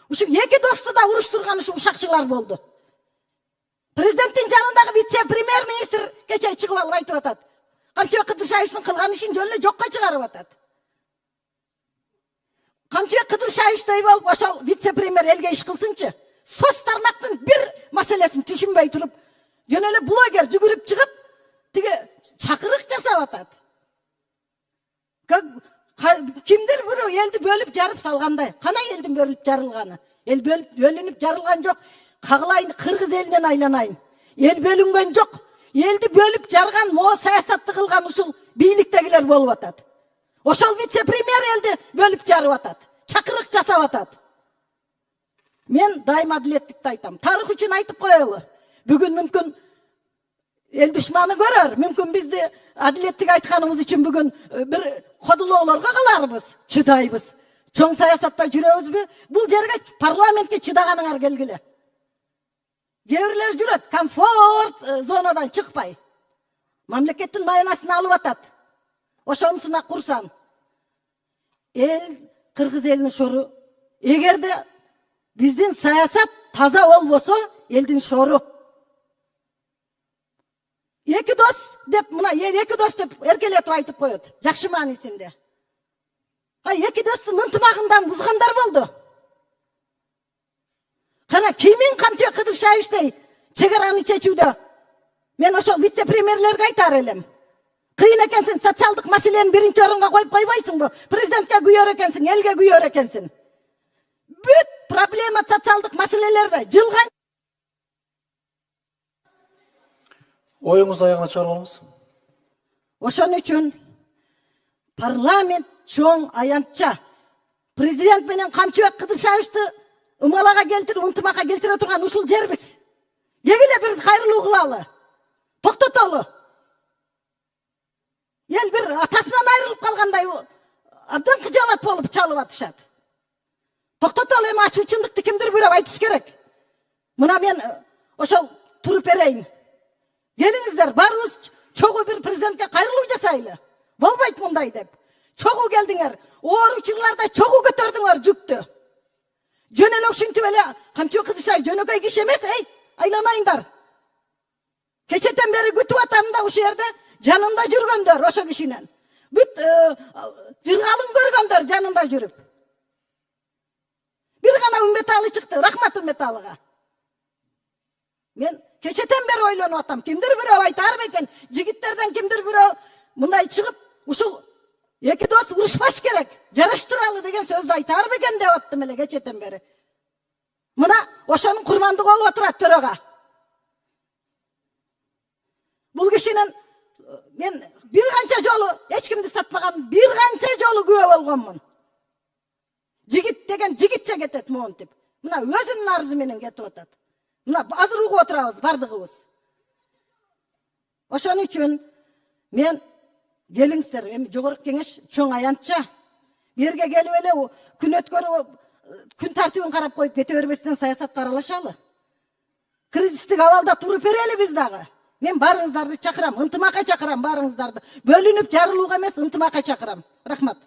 Ушу эки досту да уруштурган ушу ушакчылар болду. Президенттин жанындагы вице-премьер-министр кече чыгып алып айтып атат. Камчыбек Кыдыршаевичтин кылган ишин жөн эле жокко чыгарып атат. Камчыбек Кыдыршаевичтей болуп ошол вице-премьер элге иш кылсынчы. Соц тармактын бир маселесин түшүнбөй туруп, жөн эле блогер жүгүрүп чыгып, тиги чакырык жасап атат. Кимдир бирөө элди бөлүп жарып салгандай. Кандай элдин бөлүп жарылганы? Эл бөлүнүп жарылган жок. Кагылайын, кыргыз элинен айланайын. Эл бөлүнгөн жок. Элди бөлүп жарган, мо саясатты кылган ушул бийликтегилер болуп атат. Ошол вице-премьер элди бөлүп жарып атат. Чакырык жасап атат. Мен дайым адилеттикти айтам. Тарых үчүн айтып коелу. Бүгүн мүмкүн эл душманы көрөр. Мүмкүн бизди адилеттик айтканыбыз үчүн бүгүн бир кодулоолорго каларбыз, чыдайбыз. Чоң саясатта жүрөбүзбү? Бул жерге парламентке чыдаганыңар келгиле. Кээ-бирлер жүрөт, комфорт зонадан чыкпай. Мамлекеттин майнасын алып атат. Ошонусуна курсан. Эл, кыргыз элинин шору. Эгерде биздин саясат таза болбосо, элдин шору. Эки дос деп, мына эки дос деп эркелетип айтып коет. Жакшы маанисинде. Эки достун ынтымагындан бузгандар болду. Кана кимин Камчыбек Кыдыршаевичтей чегараны чечүүдө мен ошол вице-премьерлерге айтар элем. Кыйын экенсиң, социалдык маселени биринчи орунга коюп койбойсуңбу? Президентке күйөр экенсиң, элге күйөр экенсиң. Бүт проблема социалдык маселелерде жылган. Оюңузду аягына чыгарып алыңыз. Ошон үчүн парламент чоң аянтча президент менен Камчыбек Кыдыршаевичти ымалага келтирип, ынтымакка келтире турган ушул жербиз. Кегиле бир кайрылуу кылалы. Токтотолу. Ел бир атасынан айрылып калгандай абдан кыжалат болуп чалып атышат. Токтотолу, эми ачуучундукты кимдир бирөө айтыш керек. Мына мен ошол туруп берейин. Келиңиздер, барыбыз чогуу бир президентке кайрылуу жасайлы. Болбойт мындай деп. Чогуу келдиңер, ооручуларда чогуу көтөрдүңөр жүктү. Жөн эле ушинтип эле Камчыбек Кыдыршаевич жөнөкөй киши эмес, айланайындар. Кечетен бери күтүп атам да ушул жерде жанында жүргөндөр ошо кишинен. Бүт жыргалын көргөндөр жанында жүрүп. Бир гана Үмбеталы чыкты, рахмат Үмбеталыга. Мен кечетен бери ойлонуп атам, кимдир бирөө айтар бекен, жигиттерден кимдир бирөө мындай чыгып, ушул эки дос урушпаш керек, жараштыралы деген сөздү айтар бекен деп аттым эле кечетен бери. Мына ошонун курмандыгы болуп отурат төрөгө. Бул кишинин мен бир канча жолу эч кимди сатпаган, бир канча жолу күбө болгонмун. Жигит деген жигитче кетет монтип. Мына өзүнүн арызы менен кетип атат. Мына азыр угуп отурабыз бардыгыбыз. Ошон үчүн мен келиңиздер, эми жогорку кеңеш чоң аянтча жерге келип эле күн өткөрүп, күн тартибин карап коюп кете бербестен саясатка аралашалы. Кризистик абалда туруп берели биз дагы. Мен барыңыздарды чакырам, ынтымакка чакырам барыңыздарды. Бөлүнүп жарылууга эмес, ынтымакка чакырам. Рахмат.